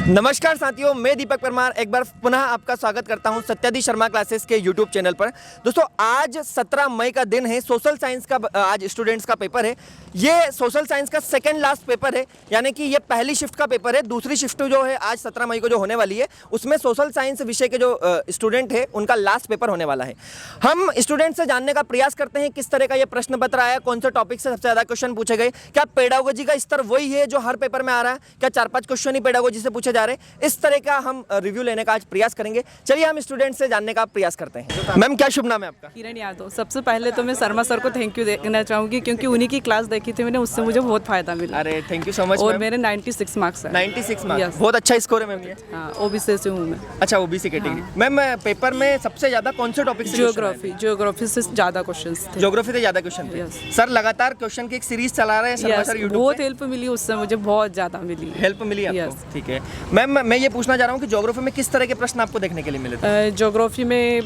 नमस्कार साथियों, मैं दीपक परमार एक बार पुनः आपका स्वागत करता हूं सत्यादीश शर्मा क्लासेस के यूट्यूब चैनल पर। दोस्तों, आज 17 मई का दिन है। सोशल साइंस का आज स्टूडेंट्स का पेपर है। ये सोशल साइंस का सेकंड लास्ट पेपर है, यानी कि ये पहली शिफ्ट का पेपर है। दूसरी शिफ्ट जो है आज 17 मई को जो होने वाली है, उसमें सोशल साइंस विषय के जो स्टूडेंट है उनका लास्ट पेपर होने वाला है। हम स्टूडेंट से जानने का प्रयास करते हैं किस तरह का ये प्रश्न पत्र आया, कौन से टॉपिक से सबसे ज़्यादा क्वेश्चन पूछे गए, क्या पेडागोजी का स्तर वही है जो हर पेपर में आ रहा है, क्या 4-5 क्वेश्चन ही पेडागोजी से पूछे जा रहे हैं। इस तरह का हम रिव्यू लेने का आज प्रयास करेंगे। चलिए हम स्टूडेंट से जानने का प्रयास करते हैं। मैम, क्या शुभ नाम है आपका? किरण यादव। सबसे पहले तो मैं शर्मा सर को थैंक यू देना चाहूँगी, क्योंकि उन्हीं की क्लास देखी थी मैंने, उससे मुझे बहुत फायदा मिला। अरे थैंक यू सो मच। और मेरे 96 मार्क्स है। 96 मार्क्स, Yes. बहुत अच्छा स्कोर है मैम ये। हाँ, ओबीसी से हूँ मैं। अच्छा, ओबीसी कैटेगरी। मैम, पेपर में सबसे ज्यादा कौन से टॉपिक से? ज्योग्राफी से ज़्यादा क्वेश्चन थे। ज्योग्राफी से ज्यादा क्वेश्चन थे। Yes. सर लगातार क्वेश्चन की एक सीरीज चला रहे हैं शर्मा सर यूट्यूब बहुत पे। हेल्प मिली उससे, मुझे बहुत ज़्यादा मिली। हेल्प मिली आपको? Yes. ठीक है मैम, मैं ये पूछना चाह रहा हूँ कि ज्योग्राफी में किस तरह के प्रश्न आपको देखने के लिए मिले थे? ज्योग्राफी में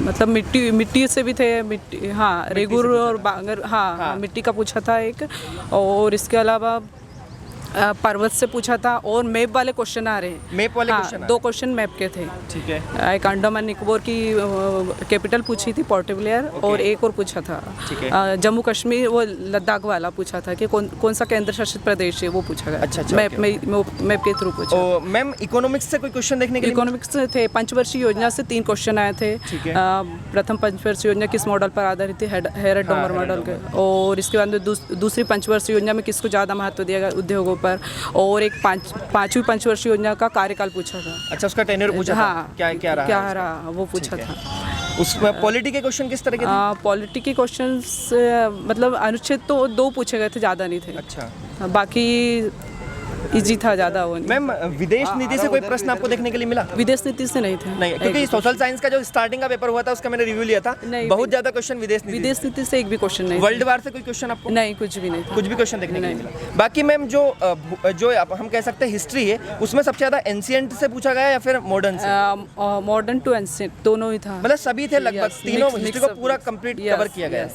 मतलब मिट्टी से भी थे। मिट्टी, हाँ, रेगुर और बांगर, हाँ, मिट्टी का पूछा था एक, और इसके अलावा पर्वत से पूछा था। और मैप वाले क्वेश्चन आ रहे हैं। मैप वाले क्वेश्चन? 2 क्वेश्चन मैप के थे। ठीक है। एक अंडमान निकोबार की कैपिटल पूछी थी, पोर्ट ब्लेयर, और एक और पूछा था जम्मू कश्मीर, वो लद्दाख वाला पूछा था कि कौन सा केंद्र शासित प्रदेश है, वो पूछा गया। अच्छा, मैप के थ्रू पूछा। मैम, इकोनॉमिक्स से कोई क्वेश्चन देखने के लिए? इकोनॉमिक्स से थे। पंचवर्षीय योजना से 3 क्वेश्चन आए थे। प्रथम पंचवर्षीय योजना किस मॉडल पर आधारित थी? हेरल्ड डोमर मॉडल के। और इसके बाद दूसरी पंचवर्षीय योजना में किसको ज़्यादा महत्व दिया गया? उद्योगों पर। और एक पांचवी पंचवर्षीय योजना का कार्यकाल पूछा था। अच्छा, उसका टेन्योर पूछा था। हाँ, क्या रहा वो पूछा था। उसमें पॉलिटी के क्वेश्चन किस तरह के थे? पॉलिटी के क्वेश्चंस मतलब अनुच्छेद तो 2 पूछे गए थे, ज़्यादा नहीं थे। अच्छा, बाकी इजी था, ज़्यादा वो नहीं। मैम, विदेश नीति से कोई प्रश्न आपको देखने के लिए मिला? विदेश नीति से नहीं थे। नहीं, क्योंकि सोशल साइंस का जो स्टार्टिंग का पेपर हुआ था उसका मैंने रिव्यू लिया था। बहुत ज्यादा क्वेश्चन विदेश नीति से एक भी क्वेश्चन नहीं। वर्ल्ड वार से कोई क्वेश्चन आपको? नहीं, कुछ भी नहीं था। कुछ भी क्वेश्चन देखने के लिए मिला। बाकी मैम, जो हम कह सकते हैं हिस्ट्री है, उसमें सबसे ज्यादा एंशिएंट से पूछा गया या फिर मॉडर्न से? मॉडर्न टू एंशिएंट दोनों ही था। मतलब सभी थे लगभग, तीनों हिस्ट्री को पूरा कंप्लीट कवर किया गया।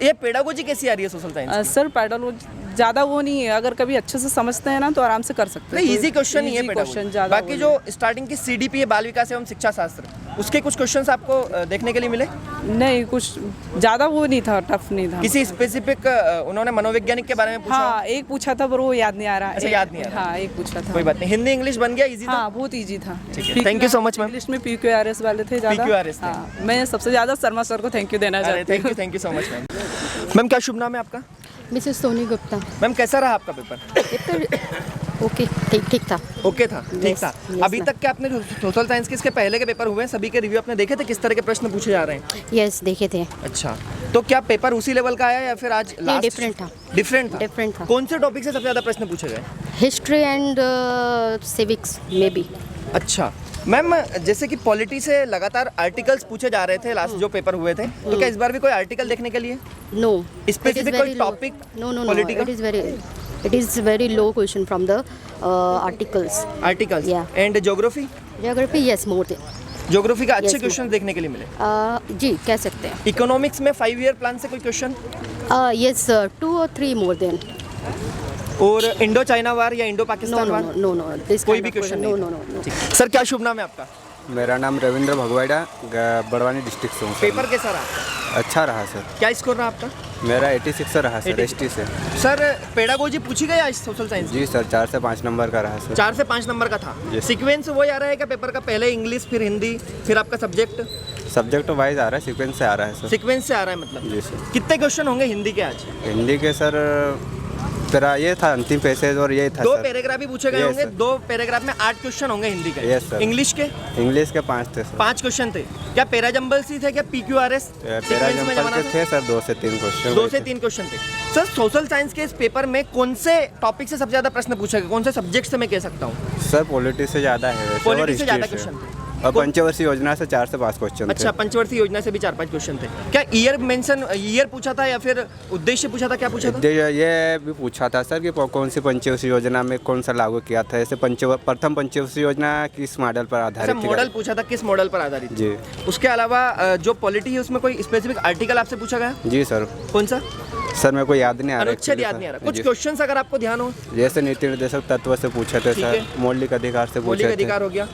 ये पेडागोजी कैसी आ रही है सोशल साइंस? सर, पेडागोजी ज़्यादा वो नहीं है, अगर कभी अच्छे से समझते हैं ना तो आराम से कर सकते हैं। इजी क्वेश्चन ही है पेडागोजी। बाकी जो स्टार्टिंग की सीडीपी है, बाल विकास एवं शिक्षा शास्त्र, उसके कुछ क्वेश्चंस आपको देखने के लिए मिले? नहीं, कुछ ज़्यादा वो नहीं था, टफ नहीं था। किसी स्पेसिफिक उन्होंने मनोवैज्ञानिक के बारे में पूछा? हाँ, एक पूछा था पर वो याद नहीं आ रहा। अच्छा, याद नहीं आ रहा। हाँ, एक पूछा था। कोई बात नहीं। हिंदी इंग्लिश बन गया? इजी था? हाँ, बहुत इजी था। Thank you so much ma'am. English में PQRS वाले थे ज़्यादा। PQRS थे। हाँ, मैं सबसे ज़्यादा शर्मा सर को थैंक यू देना चाहती हूँ। Thank you so much ma'am. Ma'am, क्या शुभ नाम है आपका? मिसेस सोनी गुप्ता। मैम, कैसा रहा आपका पेपर? ओके, ठीक था। ओके था, ठीक था। yes, अभी तक के आपने सोशल साइंस के इसके पहले के पेपर हुए हैं, सभी के रिव्यू आपने देखे थे, किस तरह के प्रश्न पूछे जा रहे हैं? यस, देखे थे। अच्छा, तो क्या पेपर उसी लेवल का आया या फिर आज लास्ट? डिफरेंट था। डिफरेंट था। कौन से टॉपिक से सबसे ज्यादा प्रश्न पूछे गए? History and civics may be. अच्छा मैम, जैसे कि पॉलिटी से लगातार आर्टिकल्स पूछे जा रहे थे लास्ट जो पेपर हुए थे, तो क्या इस बार भी कोई आर्टिकल देखने के लिए? नो, स्पेसिफिक कोई topic? No, polity it is very low question from the articles. And geography? Geography, yes, more than. Geography का अच्छे Yes, क्वेश्चन देखने के लिए मिले? जी, कह सकते हैं। इकोनॉमिक्स में 5 ईयर प्लान से कोई question? Yes, 2 or 3 more than. और इंडो चाइना वार या Indo Pakistan war? No. This कोई kind भी of क्वेश्चन question. नहीं? No. ठीक। सर, क्या शुभ नाम है आपका? मेरा नाम रविंद्र भगवाड़ा, बड़वानी डिस्ट्रिक्ट से हूँ सर। पेपर कैसा रहा आपका? अच्छा रहा सर। क्या स्कोर रहा आपका? मेरा 86 रहा सर, 86 ST से। सर, पेडागोजी पूछी गई आज सोशल साइंस? जी सर, 4 से 5 नंबर का रहा सर। 4 से 5 नंबर का था। Yes. सीक्वेंस वही आ रहा है क्या पेपर का? पहले इंग्लिश, फिर हिंदी, फिर आपका सब्जेक्ट? सब्जेक्ट वाइज आ रहा है, सीक्वेंस से आ रहा है सर। सीक्वेंस से आ रहा है मतलब? जी सर। कितने क्वेश्चन होंगे हिंदी के आज? हिंदी के सर तेरा ये था अंतिम पैसेज और ये था 2 सर। पैराग्राफ ही पूछे गए Yes, होंगे। sir. 2 पैराग्राफ में 8 क्वेश्चन होंगे हिंदी के। Yes, sir. इंग्लिश के? इंग्लिश के 5 थे सर। 5 क्वेश्चन थे। क्या पैराजंबल्स ही थे क्या? PQRS? पैराजंपल के थे सर 2 से 3 क्वेश्चन। 2 से 3 क्वेश्चन थे। सर, सोशल साइंस के इस पेपर में कौन से टॉपिक से सबसे ज्यादा प्रश्न पूछे गए? कौन से सब्जेक्ट से मैं कह सकता हूँ? सर पॉलिटी से ज़्यादा है वैसे, और पॉलिटी से ज्यादा हिस्ट्री क्वेश्चन थे। और पंचवर्षीय योजना से 4 से 5 क्वेश्चन थे। अच्छा, पंचवर्षीय योजना से भी 4-5 क्वेश्चन थे। क्या ईयर पूछा था या फिर उद्देश्य पूछा था, क्या पूछा था? ये भी पूछा था सर कि कौन सी पंचवर्षीय योजना में कौन सा लागू किया था। जैसे प्रथम पंचवर्षीय योजना किस मॉडल पर आधारित अच्छा, थी? मॉडल पूछा था, किस मॉडल पर आधारित? जी। उसके अलावा जो पॉलिटी है उसमें कोई स्पेसिफिक आर्टिकल आपसे पूछा गया? जी सर। कौन सा? सर मेरे को याद नहीं आ रहा। अनुच्छेद याद नहीं आ रहा। कुछ जी। क्वेश्चंस अगर आपको ध्यान हो? जैसे नीति निर्देशक तत्व से पूछे थे ठीक सर, है। मौलिक अधिकार से मौलिक पूछे थे, अधिकार हो गया,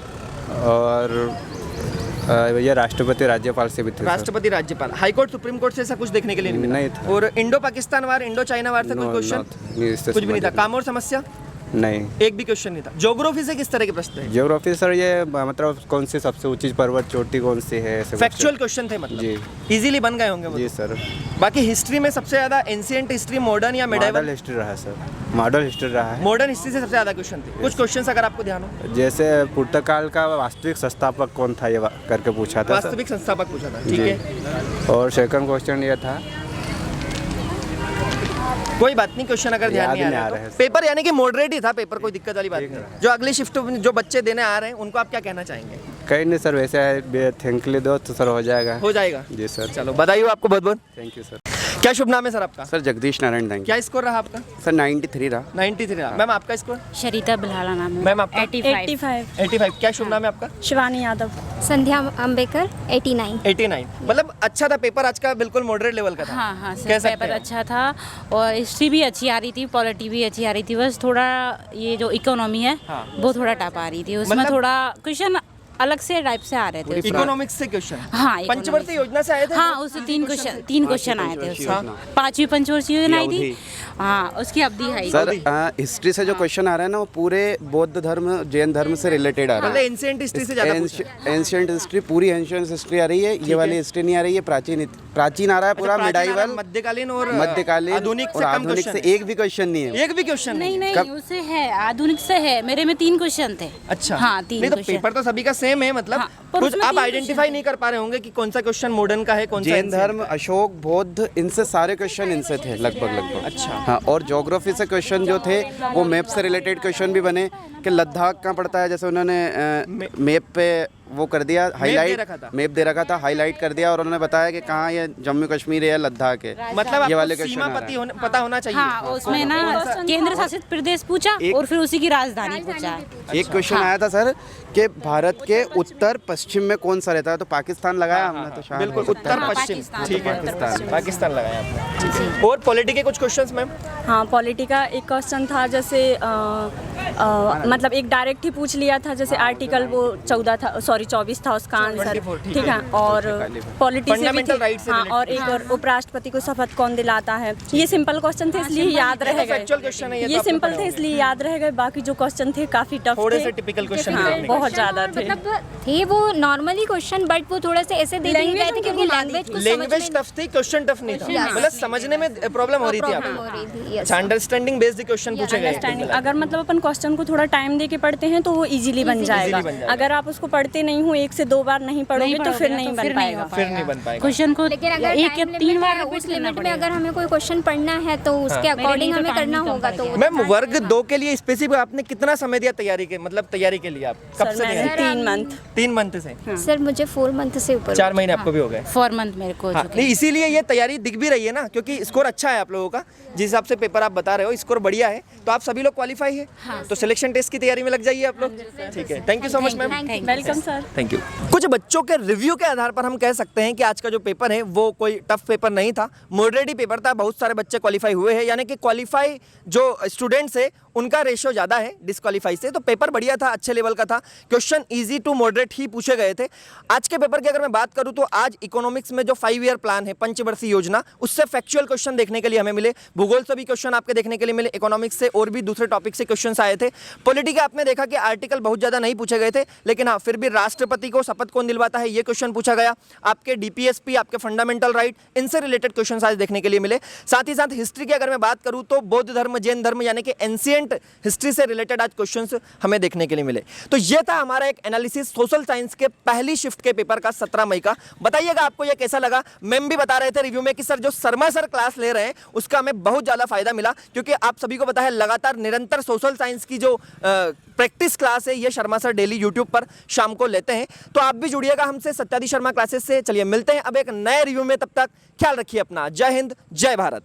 और ये राष्ट्रपति राज्यपाल से भी थे सर। राष्ट्रपति राज्यपाल, हाई कोर्ट, सुप्रीम कोर्ट से ऐसा कुछ देखने के लिए नहीं मिला? नहीं था। और इंडो पाकिस्तान वार, इंडो चाइना वार से कोई क्वेश्चन? कुछ भी नहीं था। काम और समस्या नहीं, एक भी क्वेश्चन नहीं था। ज्योग्राफी से किस तरह के प्रश्न थे? ज्योग्राफी सर ये मतलब कौन सी सबसे ऊंची पर्वत चोटी कौन सी है, ऐसे फैक्चुअल क्वेश्चन थे मतलब? जी। इजीली बन गए होंगे वो जी तो। सर। बाकी हिस्ट्री में सबसे ज्यादा एंशिएंट हिस्ट्री, मॉडर्न या मॉडल मिडाइवल? हिस्ट्री रहा सर, मॉडल हिस्ट्री रहा है। मॉडर्न हिस्ट्री से सबसे ज्यादा क्वेश्चन थे। कुछ क्वेश्चंस अगर आपको ध्यान हो? जैसे पुर्तगाल का वास्तविक संस्थापक कौन था, ये करके पूछा था सर। वास्तविक संस्थापक पूछा था, ठीक जी। है। और सेकंड क्वेश्चन ये था, कोई बात नहीं, क्वेश्चन अगर ध्यान याद नहीं आ नहीं रहा आ है रहा तो। है। पेपर यानी कि मॉडरेट ही था पेपर, कोई दिक्कत वाली बात नहीं। जो अगली शिफ्ट जो बच्चे देने आ रहे हैं उनको आप क्या कहना चाहेंगे? कहीं नहीं सर, वैसे थिंकली दो तो सर हो जाएगा। हो जाएगा जी सर। चलो, बधाई हो आपको बहुत बहुत। Thank you sir. क्या शुभ नाम है सर आपका? सर जगदीश नारायण दांगी। क्या स्कोर रहा आपका? सर 93 रहा। 93 रहा। मैम आपका स्कोर? शरीता बिल्हाला नाम है। मैम आपका? 85। 85। क्या शुभ नाम है आपका? शिवानी यादव। संध्या अंबेकर 89। 89। मतलब अच्छा था पेपर आज का, बिल्कुल मॉडरेट लेवल का था। हाँ हाँ सर, कह सकते पेपर हैं। अच्छा था और हिस्ट्री भी अच्छी आ रही थी, पॉलिटी भी अच्छी आ रही थी। बस थोड़ा ये जो इकोनॉमी है हाँ। वो थोड़ा टफ आ रही थी, उसमें मतलब- थोड़ा क्वेश्चन अलग से टाइप से आ रहे थे उसमें। इकोनॉमिक्स से क्वेश्चन? हाँ, पंचवर्षीय योजना से आए थे? हाँ, उससे तीन क्वेश्चन आए थे उससे। 5वीं पंचवर्षीय योजना आई थी। हाँ, उसकी अवधि है। सर हिस्ट्री से जो क्वेश्चन आ रहा है ना वो पूरे बौद्ध धर्म जैन धर्म से रिलेटेड आ रहा मतलब है। एंशिएंट हिस्ट्री से ज्यादा पूछा। एंशिएंट हिस्ट्री, पूरी एंशिएंट हिस्ट्री आ रही है, ये वाली हिस्ट्री नहीं आ रही है। प्राचीन आ रहा है पूरा, अच्छा, प्राचीन आ रहा है, मिडाइवल, मध्यकालीन और मध्यकालीन आधुनिक से और कम आधुनिक क्वेश्चन से एक भी क्वेश्चन नहीं है। एक भी क्वेश्चन नहीं नहीं? नहीं, उससे है, आधुनिक से है। मेरे में 3 क्वेश्चन थे। अच्छा। हाँ, 3 नहीं तो क्वेश्चन। पेपर तो सभी का सेम है मतलब। हाँ, पर कुछ उसमें आप 3 आइडेंटिफाई नहीं कर पा रहे होंगे कि कौन सा क्वेश्चन मॉडर्न का है, कौन सा जैन ancient धर्म, का है। अशोक, बौद्ध, इनसे सारे क्वेश्चन इनसे थे लगभग। अच्छा। हाँ, और ज्योग्राफी से क्वेश्चन जो थे वो मैप से रिलेटेड क्वेश्चन भी बने कि लद्दाख कहाँ पड़ता है। जैसे उन्होंने मैप पे वो कर दिया, हाईलाइट मैप दे रखा था, हाईलाइट कर दिया और उन्होंने बताया कि कहाँ ये जम्मू कश्मीर है या लद्दाख है। मतलब ये वाले आपको क्वेश्चन सीमा आ रहा पति है। पता होना चाहिए। हाँ, उसमें ना केंद्र शासित प्रदेश पूछा और फिर उसी की राजधानी पूछा। एक क्वेश्चन आया था सर कि भारत के उत्तर पश्चिम में कौन सा रहता है, तो पाकिस्तान लगाया हमने, तो शायद बिल्कुल, हो सकता है। उत्तर पश्चिम, पाकिस्तान। ठीक है। पाकिस्तान। पाकिस्तान लगाया आपने। और पॉलिटी के कुछ क्वेश्चंस मैम? हाँ, पॉलिटी का एक क्वेश्चन था, जैसे मतलब एक डायरेक्ट ही पूछ लिया था, जैसे आर्टिकल वो 14 था, सॉरी 24 था उसका आंसर, 24, ठीक है। और पॉलिटी से भी Fundamental थी। rights से हाँ, related। और एक और उपराष्ट्रपति को शपथ कौन दिलाता है। ये सिंपल क्वेश्चन थे इसलिए याद रह गए। factual question है, ये तो ये आपको सिंपल पता थे होगा। इसलिए याद रह गए, बाकी जो क्वेश्चन थे काफी टफ थोड़े थे। से typical question हाँ, भी देखने बहुत ज्यादा थे। मतलब थे वो नॉर्मली क्वेश्चन, बट वो थोड़ा सा ऐसे दे दिए गए थे क्योंकि लैंग्वेज को लैंग्वेज टफ थी, क्वेश्चन टफ नहीं था, मतलब समझने में प्रॉब्लम हो रही थी प्रॉब्लम हो आपको। रही थी। अच्छा, अंडरस्टैंडिंग बेस्ड क्वेश्चन पूछे गए। अंडरस्टैंडिंग, अगर मतलब अपन क्वेश्चन को थोड़ा टाइम दे के पढ़ते हैं तो वो इजीली बन जाएगा। बन जाएगा। अगर आप उसको पढ़ते नहीं हो, 1 से 2 बार नहीं पढ़ोगे तो फिर नहीं बन पाएगा। फिर नहीं बन पाएगा। क्वेश्चन को लेकिन अगर एक या टाइम 3 बार लिमिट है, उस रिपीट करना लिमिट में पड़ेगा। अगर हमें कोई क्वेश्चन पढ़ना है तो उसके अकॉर्डिंग हमें करना होगा। तो मैम वर्ग 2 के लिए स्पेसिफिक आपने कितना समय दिया तैयारी के, मतलब तैयारी के लिए आप कब सर से मैंने तैयारी? 3 मंथ। 3 मंथ से? सर मुझे 4 मंथ से ऊपर 4 महीने आपको भी हो गए। 4 मंथ मेरे को हो हाँ, चुके नहीं हैं। इसीलिए ये तैयारी दिख भी रही है ना, क्योंकि स्कोर अच्छा है आप लोगों का, जिस हिसाब से पेपर आप बता रहे हो स्कोर बढ़िया है, तो आप सभी लोग क्वालिफाई है। तो सिलेक्शन टेस्ट की तैयारी में लग जाइए आप लोग। ठीक है, thank you so much ma'am. Welcome sir. Thank you. कुछ बच्चों के रिव्यू के आधार पर हम कह सकते हैं कि आज का जो पेपर है वो कोई टफ पेपर नहीं था, मॉडरेट ही पेपर था। बहुत सारे बच्चे क्वालिफाई हुए हैं, यानी कि क्वालिफाई जो स्टूडेंट्स है उनका रेशियो ज़्यादा है डिस्क्वालीफाई से। तो पेपर बढ़िया था, अच्छे लेवल का था, क्वेश्चन इजी टू मॉडरेट ही पूछे गए थे। आज के पेपर की अगर मैं बात करूं तो आज इकोनॉमिक्स में जो 5 ईयर प्लान है, पंचवर्षीय योजना, उससे फैक्चुअल क्वेश्चन देखने के लिए हमें मिले। भूगोल से भी क्वेश्चन आपके देखने के लिए मिले, इकोनॉमिक्स से और भी दूसरे टॉपिक से क्वेश्चन आए थे। पॉलिटी के आपने देखा कि आर्टिकल बहुत ज़्यादा नहीं पूछे गए थे, लेकिन हाँ फिर भी राष्ट्रपति को शपथ कौन दिलवाता है ये क्वेश्चन पूछा गया। आपके डीपीएसपी, आपके फंडामेंटल राइट, इनसे रिलेटेड क्वेश्चन आज देखने के लिए मिले। साथ ही साथ हिस्ट्री की अगर मैं बात करूँ तो बौद्ध धर्म, जैन धर्म यानी कि एंशिएंट इंपॉर्टेंट हिस्ट्री से रिलेटेड आज क्वेश्चंस हमें देखने के लिए मिले। तो ये था हमारा एक एनालिसिस सोशल साइंस के पहली शिफ्ट के पेपर का 17 मई का। बताइएगा आपको ये कैसा लगा। मैम भी बता रहे थे रिव्यू में कि सर जो शर्मा सर क्लास ले रहे हैं उसका हमें बहुत ज़्यादा फायदा मिला, क्योंकि आप सभी को पता है लगातार निरंतर सोशल साइंस की जो प्रैक्टिस क्लास है ये शर्मा सर डेली यूट्यूब पर शाम को लेते हैं। तो आप भी जुड़िएगा हमसे सत्यादी शर्मा क्लासेस से। चलिए मिलते हैं अब एक नए रिव्यू में, तब तक ख्याल रखिए अपना। जय हिंद, जय भारत।